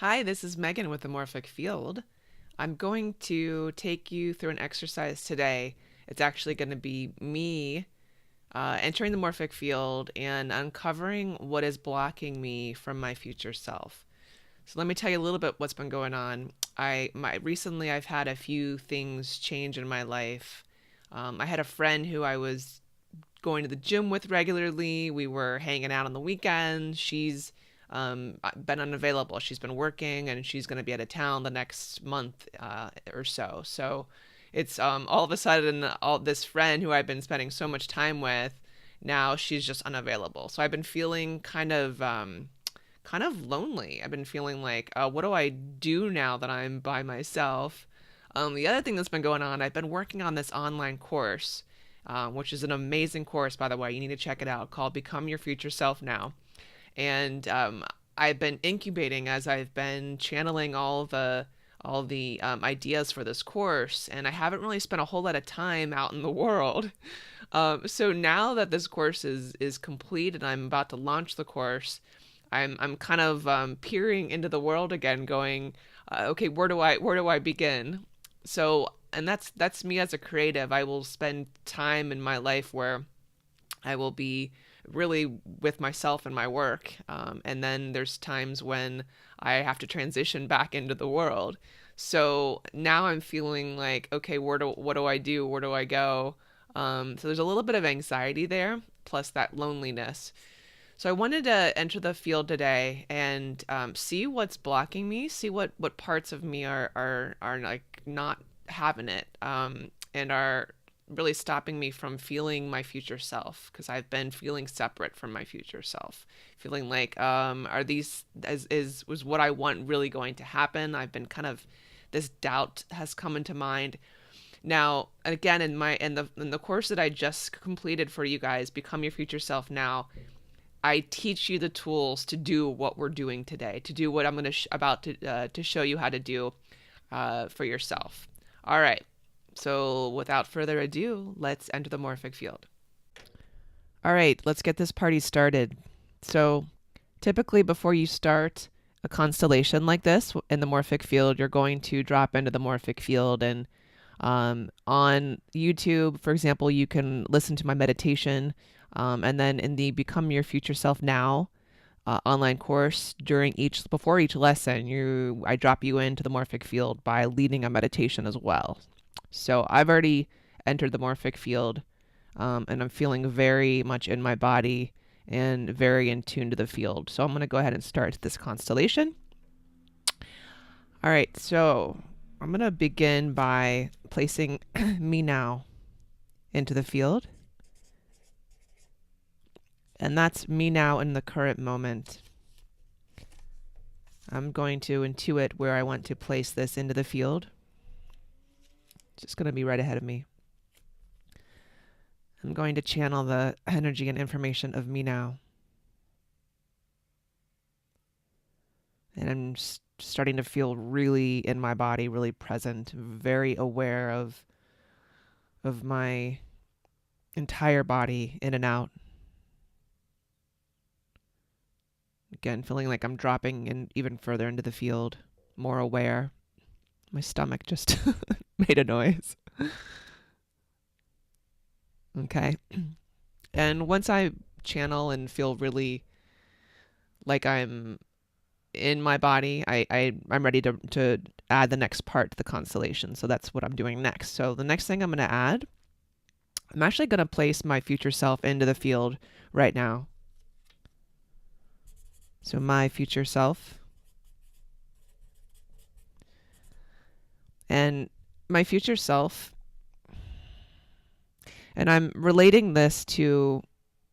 Hi, this is Megan with the Morphic Field. I'm going to take you through an exercise today. It's actually going to be me entering the Morphic Field and uncovering what is blocking me from my future self. So let me tell you a little bit what's been going on. Recently I've had a few things change in my life. I had a friend who I was going to the gym with regularly. We were hanging out on the weekends. She's been unavailable. She's been working and she's going to be out of town the next month or so. So it's all of a sudden, all this friend who I've been spending so much time with, now she's just unavailable. So I've been feeling kind of lonely. I've been feeling like, what do I do now that I'm by myself? The other thing that's been going on, I've been working on this online course, which is an amazing course, by the way. You need to check it out, called Become Your Future Self Now. And I've been incubating as I've been channeling all the ideas for this course, and I haven't really spent a whole lot of time out in the world. So now that this course is complete and I'm about to launch the course, I'm kind of peering into the world again, going, okay, where do I begin? So, and that's me as a creative. I will spend time in my life where I will be really with myself and my work. And then there's times when I have to transition back into the world. So now I'm feeling like, okay, what do I do? Where do I go? So there's a little bit of anxiety there, plus that loneliness. So I wanted to enter the field today and see what's blocking me, see what parts of me are like not having it, and are really stopping me from feeling my future self, because I've been feeling separate from my future self, feeling like are these is was what I want really going to happen? I've been kind of, this doubt has come into mind. Now, again, in the course that I just completed for you guys, Become Your Future Self Now, I teach you the tools to do what we're doing today, to do what I'm going to about to show you how to do for yourself. All right. So without further ado, let's enter the morphic field. All right, let's get this party started. So typically before you start a constellation like this in the morphic field, you're going to drop into the morphic field. And on YouTube, for example, you can listen to my meditation. And then in the Become Your Future Self Now online course, before each lesson, I drop you into the morphic field by leading a meditation as well. So I've already entered the morphic field, and I'm feeling very much in my body and very in tune to the field. So I'm going to go ahead and start this constellation. All right, so I'm going to begin by placing me now into the field. And that's me now in the current moment. I'm going to intuit where I want to place this into the field. It's just going to be right ahead of me. I'm going to channel the energy and information of me now. And I'm starting to feel really in my body, really present, very aware of my entire body in and out. Again, feeling like I'm dropping in even further into the field, more aware. My stomach just made a noise. Okay. And once I channel and feel really like I'm in my body, I'm ready to add the next part to the constellation. So that's what I'm doing next. So the next thing I'm going to add, I'm actually going to place my future self into the field right now. So my future self. And my future self, and I'm relating this to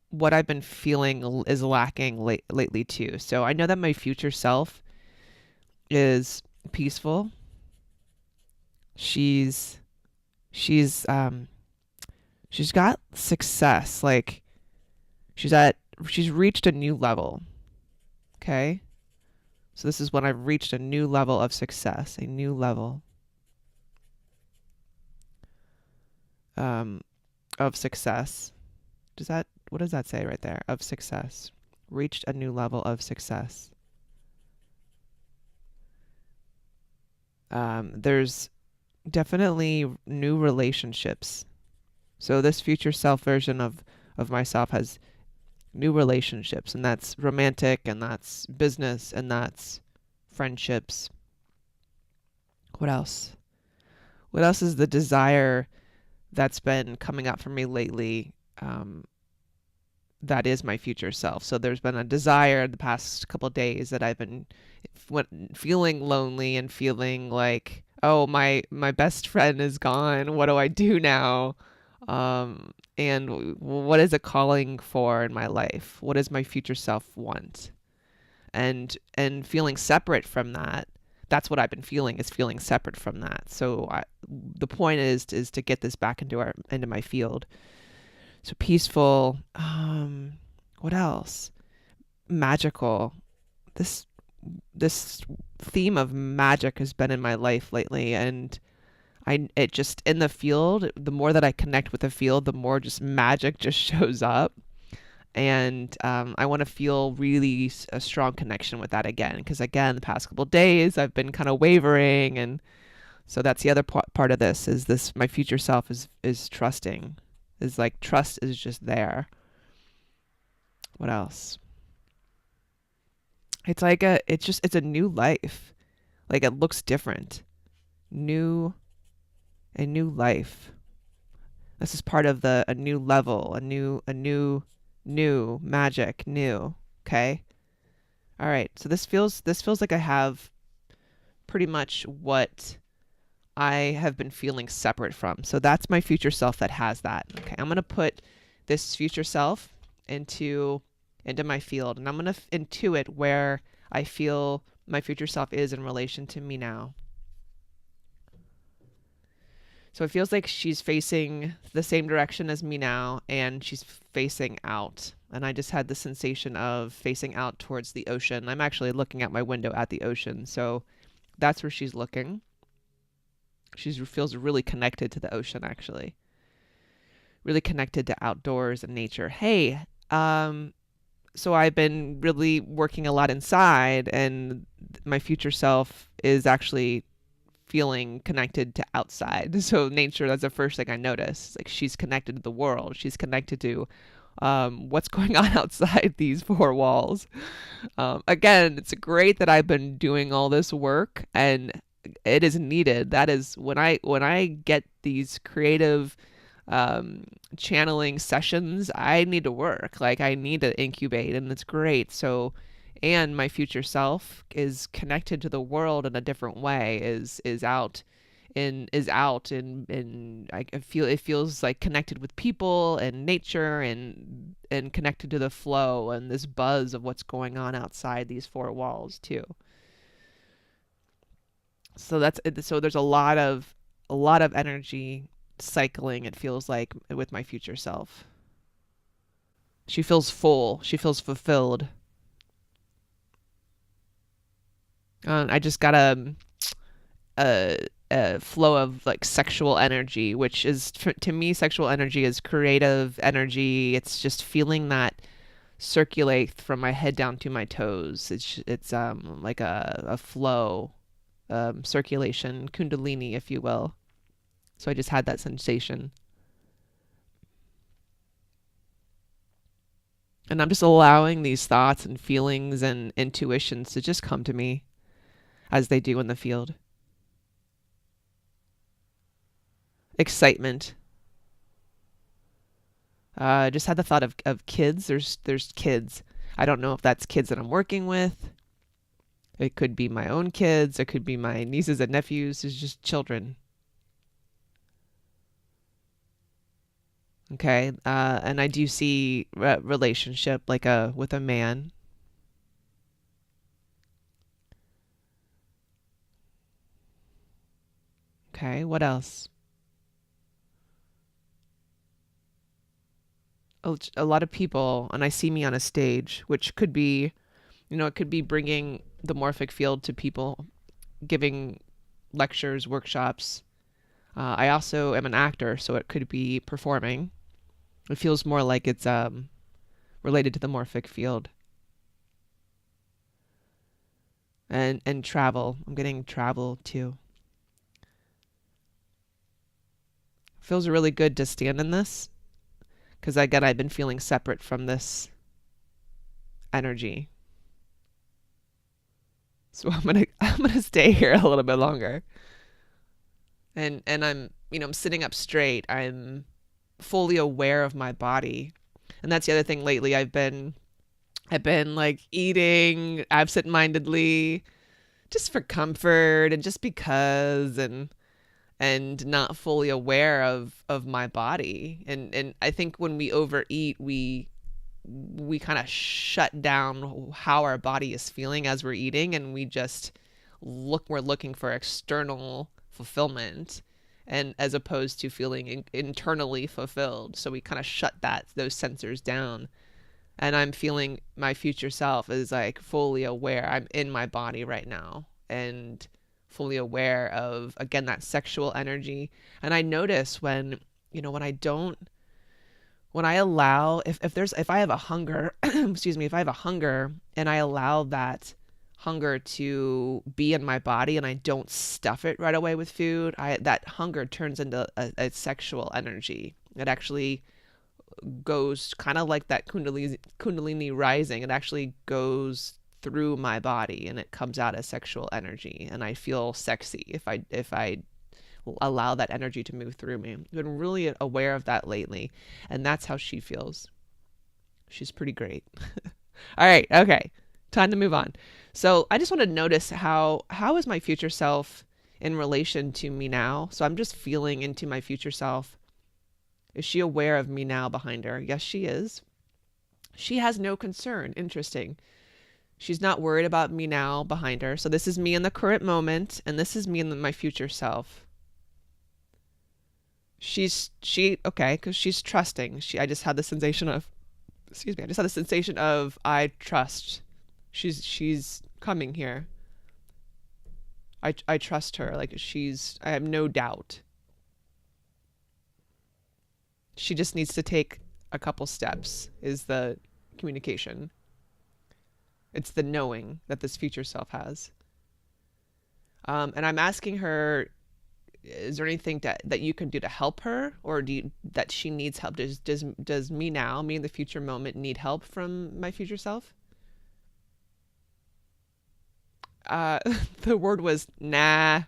what I've been feeling is lacking lately too. So I know that my future self is peaceful. She's got success. Like she's reached a new level. Okay? So this is when I've reached a new level of success, a new level of success. What does that say right there? Of success. Reached a new level of success. There's definitely new relationships. So this future self version of myself has new relationships, and that's romantic, and that's business, and that's friendships. What else? What else is the desire that's been coming up for me lately? That is my future self. So there's been a desire the past couple of days that I've been feeling lonely and feeling like, oh, my best friend is gone. What do I do now? And what is it calling for in my life? What does my future self want? And feeling separate from that. That's what I've been feeling, is feeling separate from that. So the point is to get this back into my field. So peaceful. What else? Magical. This this theme of magic has been in my life lately, and it just, in the field, the more that I connect with the field, the more just magic just shows up. And I want to feel really a strong connection with that again, because again, the past couple of days I've been kind of wavering, and so that's the other part of this, is this my future self is trusting, is like, trust is just there. What else? It's like it's a new life. Like, it looks different. New a new life. This is part of the a new level, a new magic, new. Okay? All right. So this feels like I have pretty much what I have been feeling separate from. So that's my future self that has that. Okay. I'm going to put this future self into my field, and I'm going to intuit where I feel my future self is in relation to me now. So it feels like she's facing the same direction as me now, and she's facing out. And I just had the sensation of facing out towards the ocean. I'm actually looking out my window at the ocean. So that's where she's looking. She feels really connected to the ocean, actually. Really connected to outdoors and nature. Hey, so I've been really working a lot inside, and my future self is actually feeling connected to outside. So nature, that's the first thing I notice. Like, she's connected to the world. She's connected to what's going on outside these four walls. Again, it's great that I've been doing all this work, and it is needed. That is, when I get these creative channeling sessions, I need to work. Like, I need to incubate, and it's great. So, and my future self is connected to the world in a different way. Is out, and I feel it feels like connected with people and nature, and connected to the flow and this buzz of what's going on outside these four walls too. So there's a lot of energy cycling, it feels like, with my future self. She feels full. She feels fulfilled. I just got a a flow of like sexual energy, which is, to me, sexual energy is creative energy. It's just feeling that circulate from my head down to my toes. It's like a flow, circulation, kundalini, if you will. So I just had that sensation. And I'm just allowing these thoughts and feelings and intuitions to just come to me as they do in the field. Excitement. Just had the thought of kids. There's kids. I don't know if that's kids that I'm working with. It could be my own kids. It could be my nieces and nephews. It's just children. Okay. And I do see relationship, like with a man. Okay. What else? A lot of people, and I see me on a stage, which could be, it could be bringing the Morphic Field to people, giving lectures, workshops. I also am an actor, so it could be performing. It feels more like it's related to the Morphic Field. And travel. I'm getting travel too. Feels really good to stand in this because again, I've been feeling separate from this energy. So I'm gonna stay here a little bit longer. And I'm sitting up straight. I'm fully aware of my body. And that's the other thing lately. I've been like eating absent-mindedly just for comfort and just because and not fully aware of my body. And I think when we overeat, we kind of shut down how our body is feeling as we're eating, and we're looking for external fulfillment, and as opposed to feeling internally fulfilled. So we kind of shut those sensors down. And I'm feeling my future self is like fully aware. I'm in my body right now and fully aware of, again, that sexual energy. And I notice when I don't, when I allow, if I have a hunger, excuse me, if I have a hunger and I allow that hunger to be in my body and I don't stuff it right away with food, that hunger turns into a sexual energy. It actually goes kind of like that kundalini rising. It actually goes through my body and it comes out as sexual energy, and I feel sexy if I allow that energy to move through me. I've been really aware of that lately, and that's how she feels. She's pretty great. All right, okay, time to move on. So I just want to notice how is my future self in relation to me now. So I'm just feeling into my future self. Is she aware of me now behind her? Yes, she is. She has no concern. Interesting. She's not worried about me now behind her. So this is me in the current moment, and this is me in my future self. Okay, because she's trusting. I just had the sensation of, I trust. She's coming here. I trust her. Like I have no doubt. She just needs to take a couple steps, is the communication. It's the knowing that this future self has. And I'm asking her, is there anything that you can do to help her, or that she needs help? Does me now, me in the future moment, need help from my future self? The word was nah.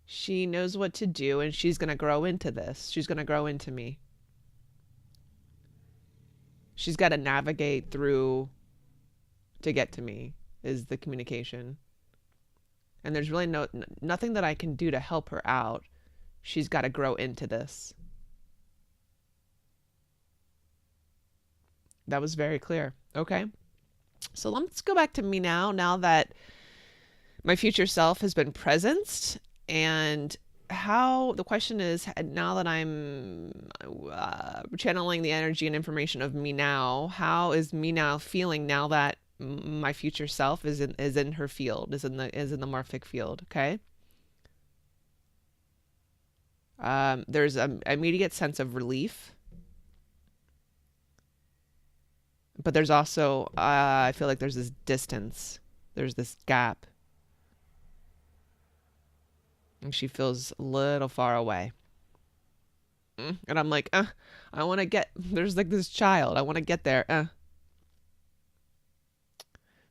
She knows what to do, and she's going to grow into this. She's going to grow into me. She's got to navigate through to get to me, is the communication. And there's really nothing that I can do to help her out. She's got to grow into this. That was very clear. Okay. So let's go back to me now that my future self has been presenced. And the question is, now that I'm channeling the energy and information of me now, how is me now feeling now that my future self is in her field, is in the morphic field? Okay. There's an immediate sense of relief, but there's also I feel like there's this distance, there's this gap. And she feels a little far away. And I'm like, I want to there's like this child. I want to get there.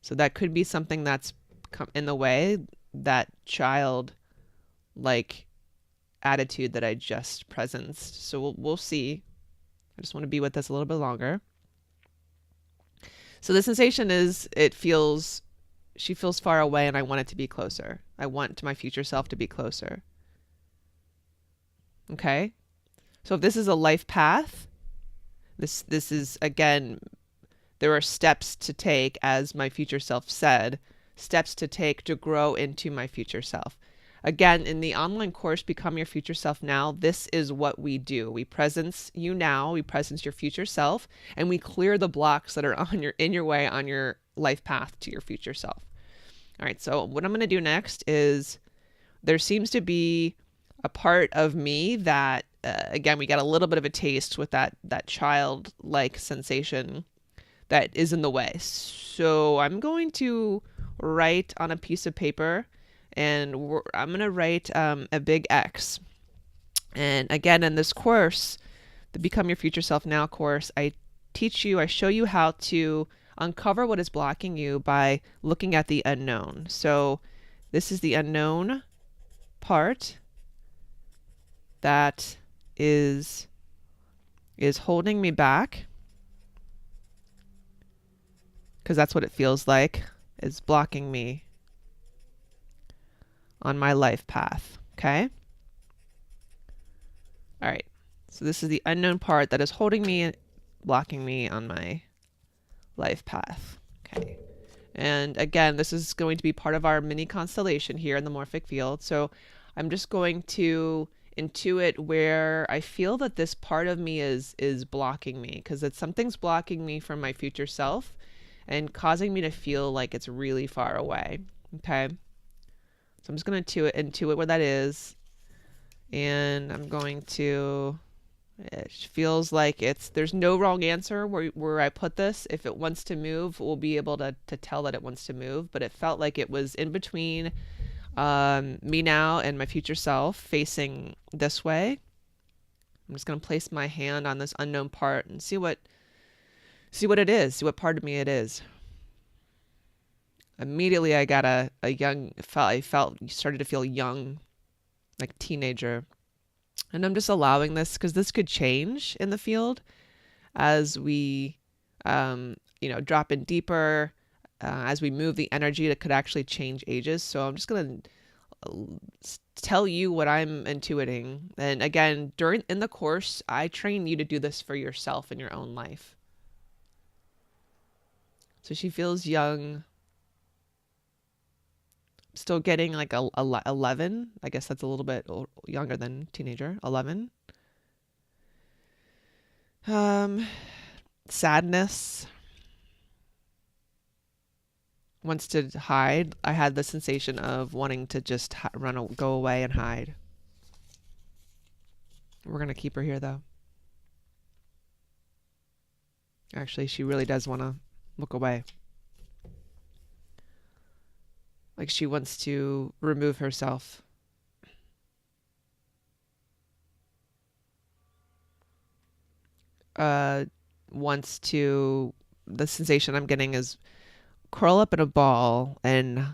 So that could be something that's come in the way, that child like attitude that I just presenced. So we'll see. I just want to be with this a little bit longer. So the sensation is, she feels far away, and I want it to be closer. I want my future self to be closer. Okay? So if this is a life path, this is, again, there are steps to take, as my future self said, steps to take to grow into my future self. Again, in the online course, Become Your Future Self Now, this is what we do. We presence you now, we presence your future self, and we clear the blocks that are in your way on your life path to your future self. All right, so what I'm going to do next is, there seems to be a part of me that, again, we got a little bit of a taste with that childlike sensation that is in the way. So I'm going to write on a piece of paper and I'm going to write a big X. And again, in this course, the Become Your Future Self Now course, I show you how to uncover what is blocking you by looking at the unknown. So this is the unknown part that is holding me back, because that's what it feels like, is blocking me on my life path. Okay? All right. So this is the unknown part that is holding me, blocking me on my life path. Okay. And again, this is going to be part of our mini constellation here in the Morphic Field. So I'm just going to intuit where I feel that this part of me is blocking me, because something's blocking me from my future self and causing me to feel like it's really far away. Okay. So I'm just going to intuit where that is. And I'm going to, it feels like there's no wrong answer where I put this. If it wants to move, we'll be able to tell that it wants to move, but it felt like it was in between me now and my future self, facing this way. I'm just going to place my hand on this unknown part and see what it is, see what part of me it is. Immediately I got I started to feel young, like teenager. And I'm just allowing this, because this could change in the field as we, drop in deeper, as we move the energy. It could actually change ages. So I'm just going to tell you what I'm intuiting. And again, in the course, I train you to do this for yourself in your own life. So she feels young. Still getting like 11. I guess that's a little bit younger than teenager. 11. Sadness. Wants to hide. I had the sensation of wanting to just go away and hide. We're going to keep her here though. Actually, she really does want to look away. Like she wants to remove herself. The sensation I'm getting is curl up in a ball and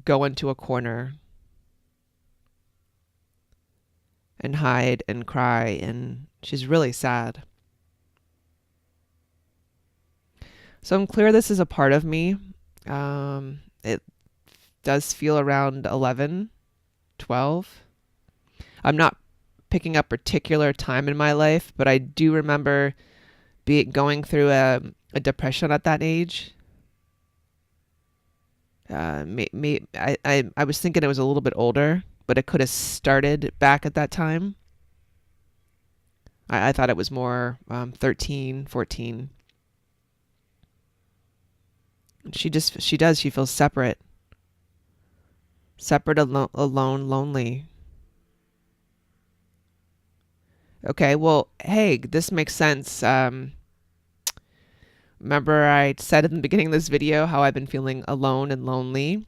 go into a corner and hide and cry, and she's really sad. So I'm clear this is a part of me. It does feel around 11, 12. I'm not picking up particular time in my life, but I do remember going through a depression at that age. I was thinking it was a little bit older, but it could have started back at that time. I thought it was more 13, 14. She feels separate. Separate, alone, lonely. Okay, well, hey, this makes sense. Remember I said in the beginning of this video how I've been feeling alone and lonely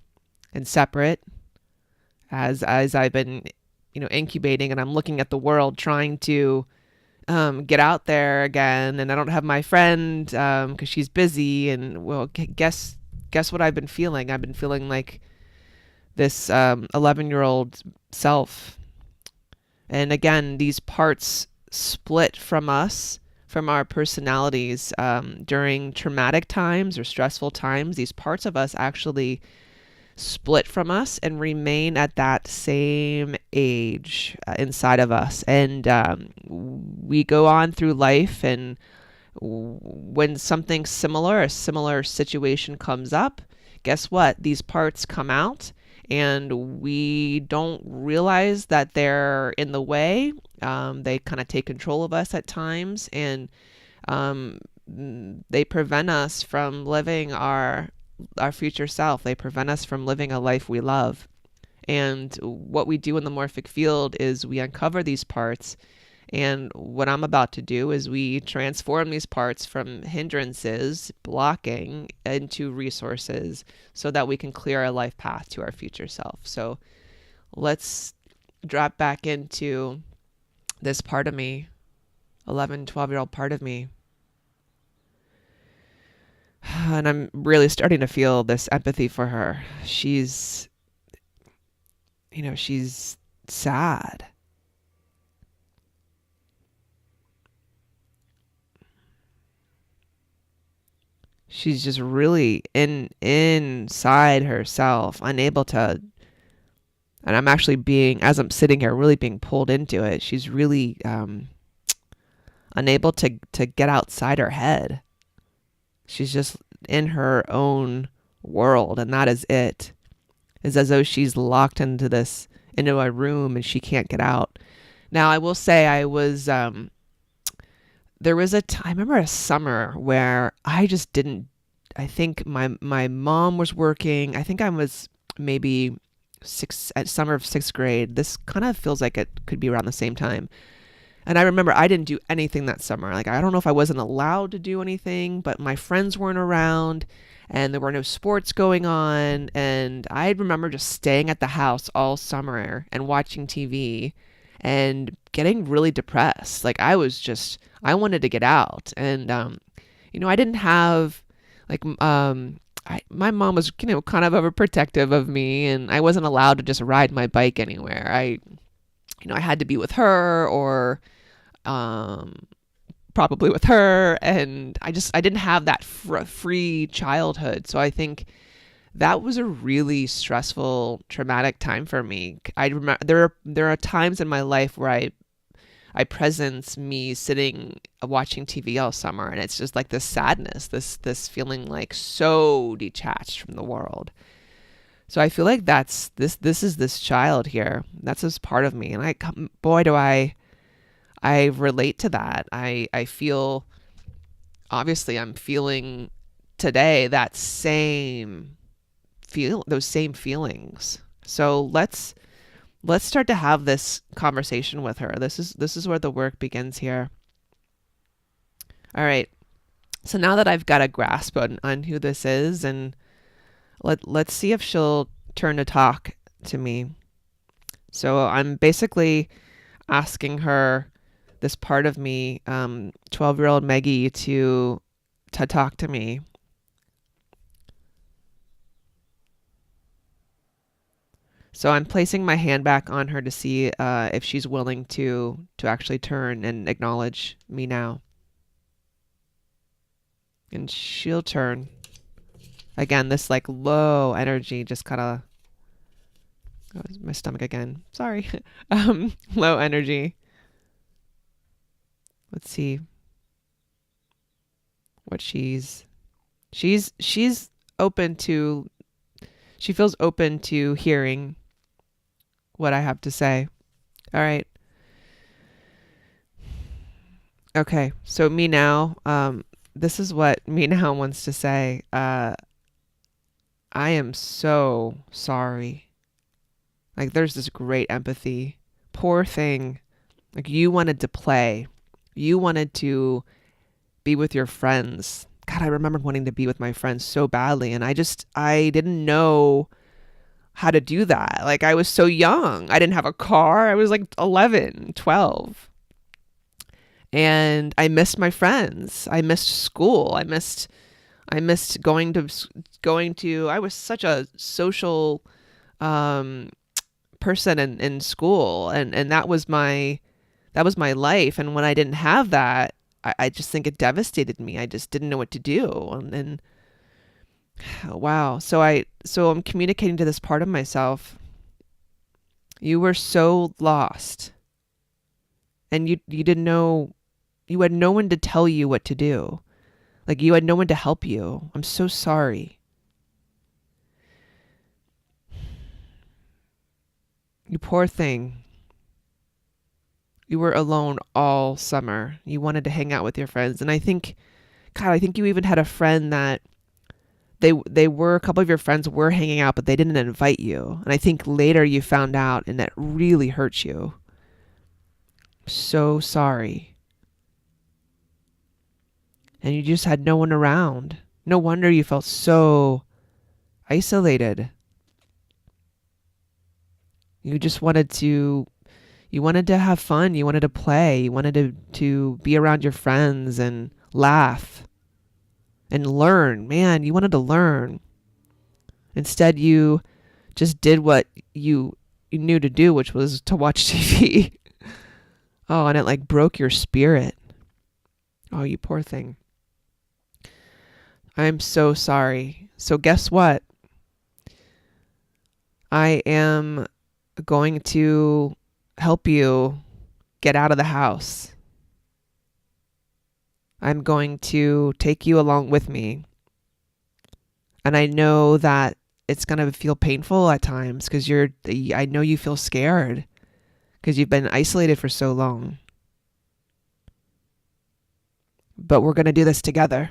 and separate as I've been, incubating, and I'm looking at the world trying to get out there again, and I don't have my friend because she's busy. And well, guess what I've been feeling? I've been feeling like this 11-year-old self. And again, these parts split from us, from our personalities during traumatic times or stressful times. These parts of us actually split from us and remain at that same age inside of us. And we go on through life, and when something similar, a similar situation comes up, guess what? These parts come out, and we don't realize that they're in the way. They kind of take control of us at times, and they prevent us from living our future self. They prevent us from living a life we love. And what we do in the Morphic Field is we uncover these parts, And what I'm about to do is we transform these parts from hindrances, blocking, into resources so that we can clear our life path to our future self. So let's drop back into this part of me, 11, 12-year-old part of me. And I'm really starting to feel this empathy for her. She's sad. She's just really inside herself, unable to, and I'm actually being, as I'm sitting here, really being pulled into it. She's really unable to get outside her head. She's just in her own world, and that is it. It's as though she's locked into a room and she can't get out. Now, I will say there was I remember a summer where I just didn't, I think my mom was working. I think I was maybe summer of 6th grade. This kind of feels like it could be around the same time. And I remember I didn't do anything that summer. Like, I don't know if I wasn't allowed to do anything, but my friends weren't around and there were no sports going on. And I remember just staying at the house all summer and watching TV and getting really depressed. Like, I wanted to get out. And, I didn't have, like, my mom was, kind of overprotective of me, and I wasn't allowed to just ride my bike anywhere. I had to be with her or probably with her, and I didn't have that free childhood. So I think that was a really stressful, traumatic time for me. I remember there are times in my life where I presence me sitting watching TV all summer, and it's just like this sadness, this feeling like so detached from the world. So I feel like this is this child here. That's this part of me, and boy, do I relate to that. I feel, obviously I'm feeling today those same feelings. So let's start to have this conversation with her. This is where the work begins here. All right. So now that I've got a grasp on who this is, and let's see if she'll turn to talk to me. So I'm basically asking her, this part of me, 12-year-old Maggie, to talk to me. So I'm placing my hand back on her to see if she's willing to actually turn and acknowledge me now. And she'll turn. Again, this like low energy just kind of, oh, my stomach again. Sorry. Low energy. Let's see what she's open to. She feels open to hearing what I have to say. All right. Okay. So me now, this is what me now wants to say. I am so sorry. Like, there's this great empathy. Poor thing. Like, you wanted to play. You wanted to be with your friends. God, I remember wanting to be with my friends so badly. And I didn't know how to do that. Like, I was so young. I didn't have a car. I was like 11, 12. And I missed my friends. I missed school. I missed going to, I was such a social person in school. And that was my life. And when I didn't have that, I just think it devastated me. I just didn't know what to do. And wow. So I'm communicating to this part of myself. You were so lost. And you didn't know, you had no one to tell you what to do. Like, you had no one to help you. I'm so sorry. You poor thing. You were alone all summer. You wanted to hang out with your friends. And I think you even had a friend that a couple of your friends were hanging out, but they didn't invite you. And I think later you found out, and that really hurt you. so sorry. And you just had no one around. No wonder you felt so isolated. You just wanted to have fun. You wanted to play. You wanted to be around your friends and laugh and learn. Man, you wanted to learn. Instead, you just did what you knew to do, which was to watch TV. Oh, and it like broke your spirit. Oh, you poor thing. I'm so sorry. So guess what? I am going to help you get out of the house. I'm going to take you along with me. And I know that it's going to feel painful at times because I know you feel scared because you've been isolated for so long. But we're going to do this together.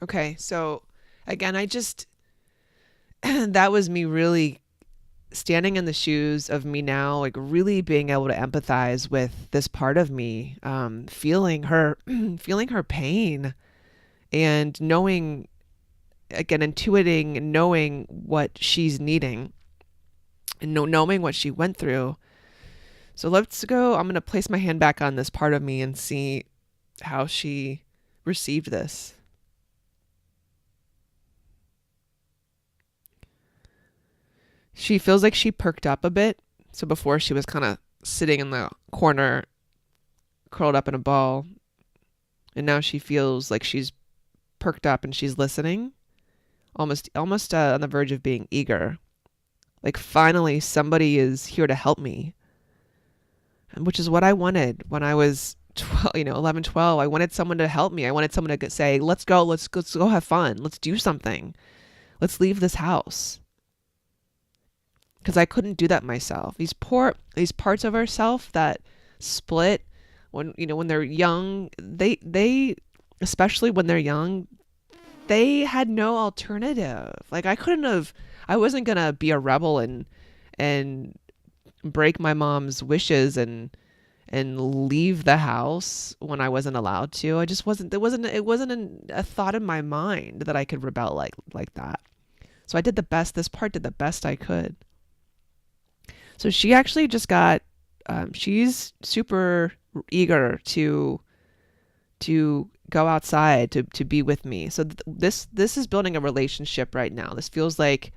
Okay, so again, that was me really standing in the shoes of me now, like really being able to empathize with this part of me, feeling her, feeling her pain and knowing, again, intuiting, knowing what she's needing and knowing what she went through. So let's go. I'm going to place my hand back on this part of me and see how she received this. She feels like she perked up a bit. So before she was kind of sitting in the corner, curled up in a ball. And now she feels like she's perked up and she's listening. Almost on the verge of being eager. Like finally somebody is here to help me. Which is what I wanted when I was 12, 11, 12. I wanted someone to help me. I wanted someone to say, let's go have fun. Let's do something. Let's leave this house. Because I couldn't do that myself. These parts of ourselves that split when they're young, they especially when they're young, they had no alternative. Like I wasn't gonna be a rebel and break my mom's wishes and leave the house when I wasn't allowed to. I just wasn't. It wasn't a thought in my mind that I could rebel like that. So I did the best. This part did the best I could. So she actually just got, she's super eager to go outside, to be with me. So this is building a relationship right now. This feels like,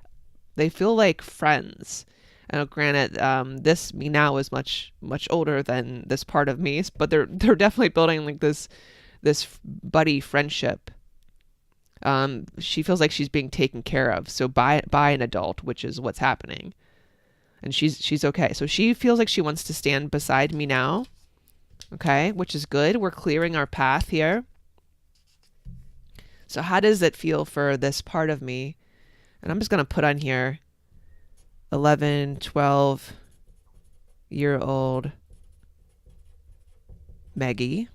they feel like friends. And granted, this me now is much, much older than this part of me, but they're definitely building like this buddy friendship. She feels like she's being taken care of. So by an adult, which is what's happening. And she's okay. So she feels like she wants to stand beside me now. Okay, which is good. We're clearing our path here. So how does it feel for this part of me? And I'm just going to put on here 11, 12-year-old Maggie.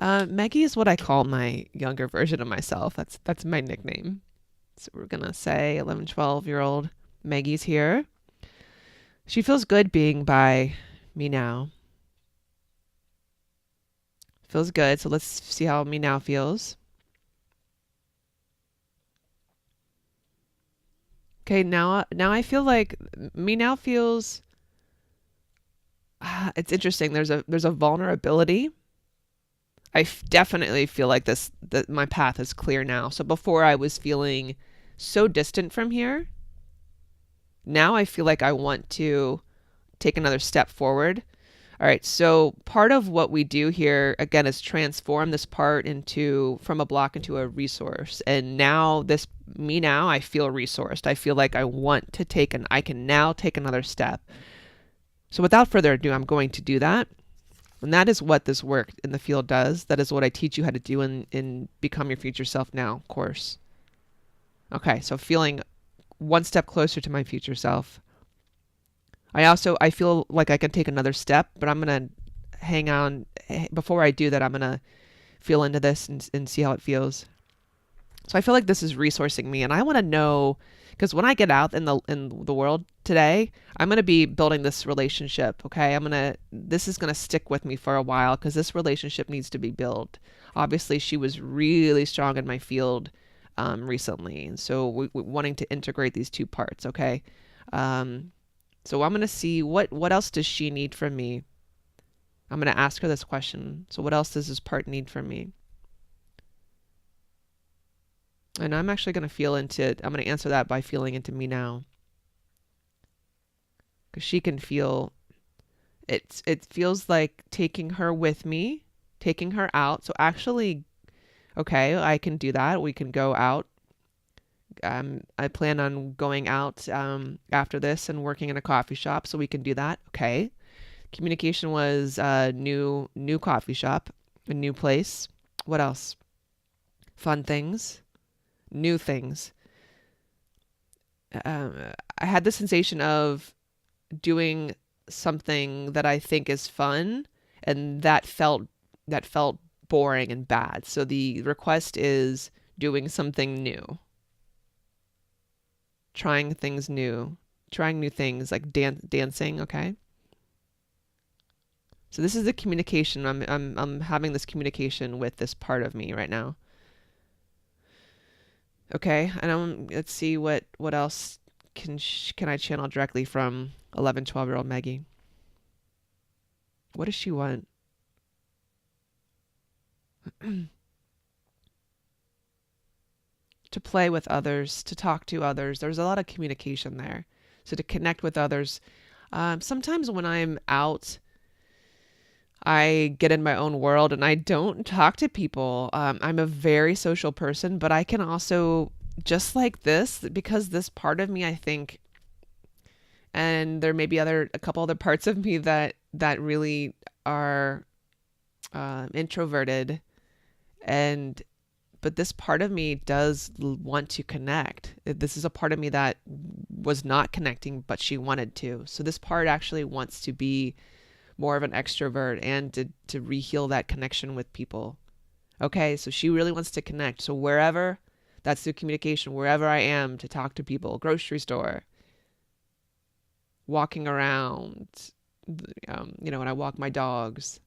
Maggie is what I call my younger version of myself. That's my nickname. So we're going to say 11, 12-year-old Maggie's here. She feels good being by me now. Feels good. So let's see how me now feels. Okay, now I feel like me now feels. It's interesting. There's a vulnerability. I definitely feel like that my path is clear now. So before I was feeling so distant from here. Now I feel like I want to take another step forward. All right, so part of what we do here, again, is transform this part from a block into a resource. And now I feel resourced. I feel like I can now take another step. So without further ado, I'm going to do that. And that is what this work in the field does. That is what I teach you how to do in Become Your Future Self Now course. Okay, so feeling one step closer to my future self. I feel like I can take another step, but I'm going to hang on. Before I do that, I'm going to feel into this and see how it feels. So I feel like this is resourcing me, and I want to know, because when I get out in the world today, I'm gonna be building this relationship. Okay, this is gonna stick with me for a while because this relationship needs to be built. Obviously, she was really strong in my field recently, and so we wanting to integrate these two parts. Okay, um, so I'm gonna see what else does she need from me. I'm gonna ask her this question. So what else does this part need from me? And I'm actually going to I'm going to answer that by feeling into me now. Because she can feel, it feels like taking her with me, taking her out. So actually, okay, I can do that. We can go out. I plan on going out after this and working in a coffee shop, so we can do that. Okay. Communication was new coffee shop, a new place. What else? Fun things, new things. Um, I had the sensation of doing something that I think is fun, and that felt boring and bad. So the request is doing something new, trying things new, trying new things like dancing. Okay. So this is the communication. I'm having this communication with this part of me right now. Okay, and let's see what else can I channel directly from 11, 12-year-old Maggie. What does she want? To play with others, to talk to others. There's a lot of communication there. So to connect with others. Sometimes when I'm out, I get in my own world and I don't talk to people. I'm a very social person, but I can also, just like this, because this part of me, I think, and there may be a couple other parts of me that really are introverted, and but this part of me does want to connect. This is a part of me that was not connecting, but she wanted to. So this part actually wants to be more of an extrovert and to reheal that connection with people. Okay, so she really wants to connect. So wherever, that's through communication, wherever I am, to talk to people, grocery store, walking around, when I walk my dogs.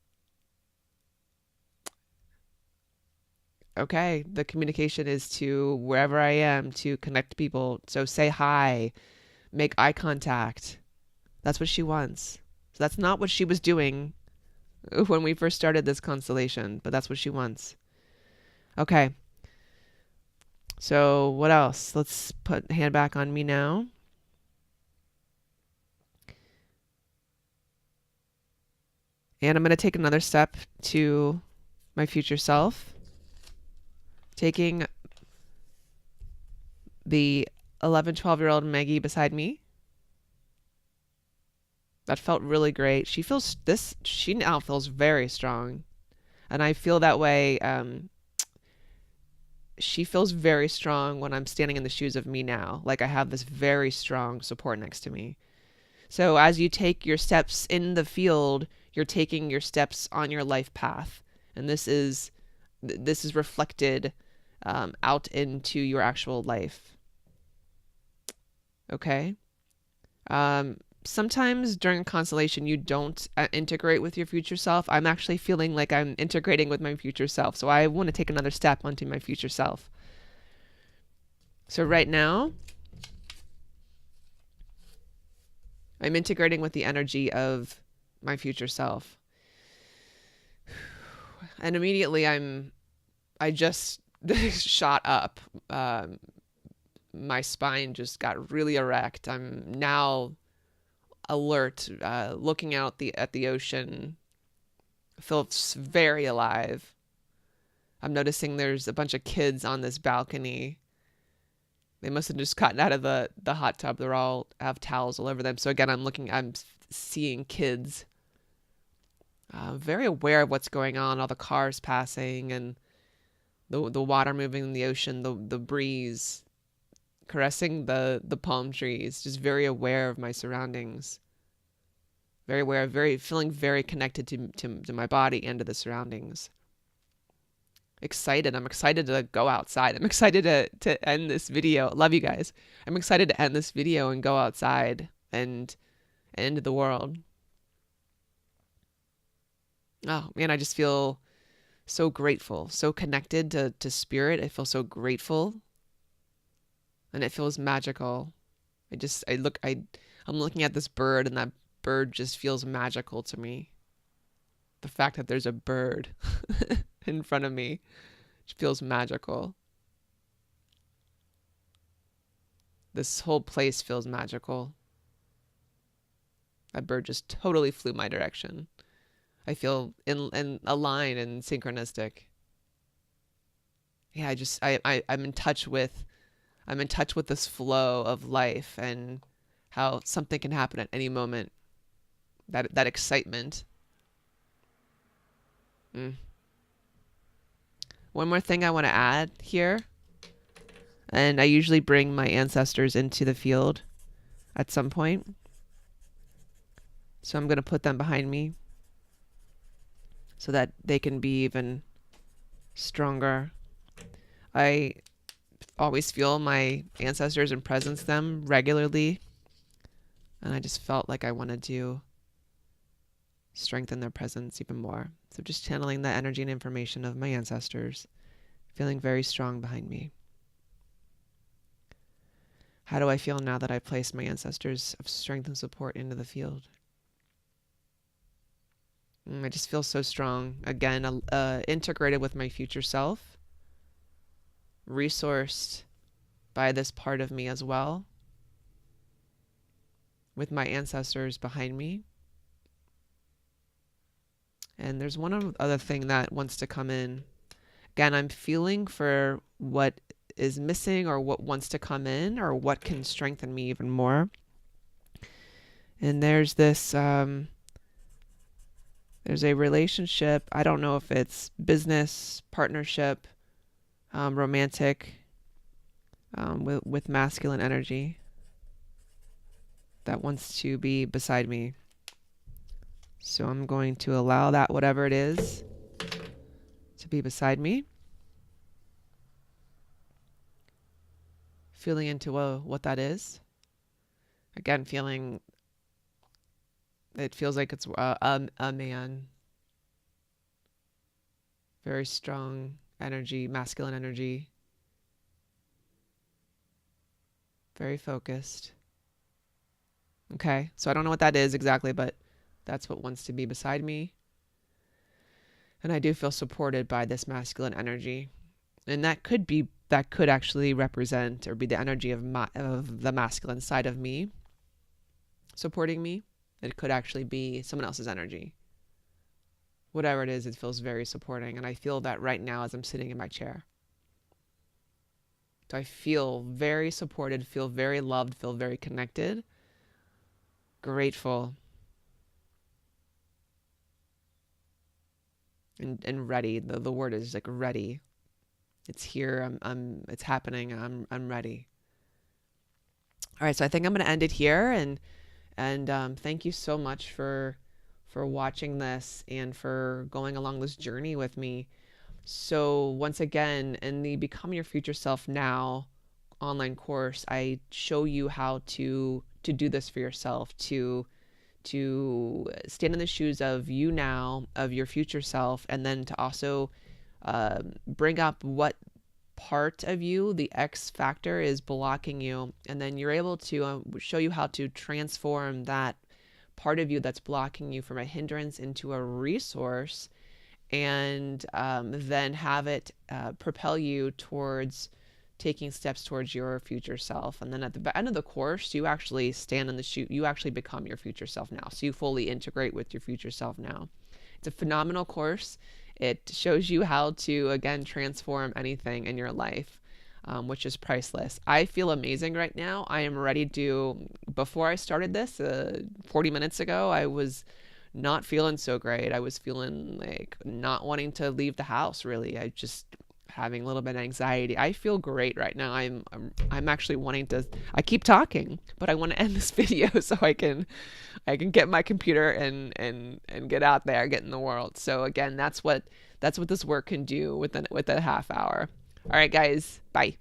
Okay, the communication is to wherever I am to connect to people. So say hi, make eye contact. That's what she wants. So that's not what she was doing when we first started this constellation, but that's what she wants. Okay. So what else? Let's put hand back on me now. And I'm going to take another step to my future self. Taking the 11, 12-year-old Maggie beside me. That felt really great. She now feels very strong. And I feel that way. She feels very strong when I'm standing in the shoes of me now. Like I have this very strong support next to me. So as you take your steps in the field, you're taking your steps on your life path. And this is reflected out into your actual life. Okay? Sometimes during constellation, you don't integrate with your future self. I'm actually feeling like I'm integrating with my future self. So I want to take another step onto my future self. So right now, I'm integrating with the energy of my future self. And immediately I just shot up. My spine just got really erect. I'm now alert, looking out at the ocean. Feels very alive. I'm noticing there's a bunch of kids on this balcony. They must have just gotten out of the hot tub. They're all have towels all over them. So again, I'm seeing kids. Very aware of what's going on, all the cars passing and the water moving in the ocean, the breeze caressing the palm trees. Just very aware of my surroundings. Very aware, feeling very connected to my body and to the surroundings. excited. I'm excited to go outside. I'm excited to end this video. Love you guys. I'm excited to end this video and go outside and into the world. Oh man, I just feel so grateful, so connected to spirit. I feel so grateful, and it feels magical. I'm looking at this bird, and that bird just feels magical to me. The fact that there's a bird in front of me just feels magical. This whole place feels magical. That bird just totally flew my direction. I feel in aligned and synchronistic. Yeah, I'm in touch with this flow of life and how something can happen at any moment. That excitement. One more thing I want to add here, and I usually bring my ancestors into the field at some point. So I'm going to put them behind me so that they can be even stronger. I always feel my ancestors and presence them regularly, and I just felt like I wanted to strengthen their presence even more. So just channeling the energy and information of my ancestors, feeling very strong behind me. How do I feel now that I placed my ancestors of strength and support into the field? I just feel so strong. Again, integrated with my future self, resourced by this part of me as well, with my ancestors behind me. And there's one other thing that wants to come in. Again, I'm feeling for what is missing or what wants to come in or what can strengthen me even more. And there's this, there's a relationship. I don't know if it's business, partnership, romantic, with masculine energy that wants to be beside me. So I'm going to allow that, whatever it is, to be beside me. Feeling into what that is. Again, it feels like it's a man. Very strong energy, masculine energy. Very focused. Okay, so I don't know what that is exactly, but that's what wants to be beside me. And I do feel supported by this masculine energy. And that could actually represent or be the energy of the masculine side of me supporting me. It could actually be someone else's energy. Whatever it is, it feels very supporting. And I feel that right now as I'm sitting in my chair. So I feel very supported, feel very loved, feel very connected, grateful, and ready. The word is like ready. It's here. It's happening. I'm ready. All right. So I think I'm going to end it here. And thank you so much for watching this and for going along this journey with me. So once again, in the Become Your Future Self Now online course, I show you how to do this for yourself, to stand in the shoes of you now, of your future self, and then to also bring up what part of you, the X factor, is blocking you, and then you're able to show you how to transform that part of you that's blocking you from a hindrance into a resource, and then have it propel you towards taking steps towards your future self. And then at the end of the course, you actually stand in the shoe, you actually become your future self now. So you fully integrate with your future self now. It's a phenomenal course. It shows you how to, again, transform anything in your life, which is priceless. I feel amazing right now. I am ready to, before I started this 40 minutes ago, I was not feeling so great. I was feeling like not wanting to leave the house, really. I having a little bit of anxiety. I feel great right now. I'm actually wanting to. I keep talking, but I want to end this video so I can get my computer and get out there, get in the world. So again, that's what this work can do with a half hour. All right, guys. Bye.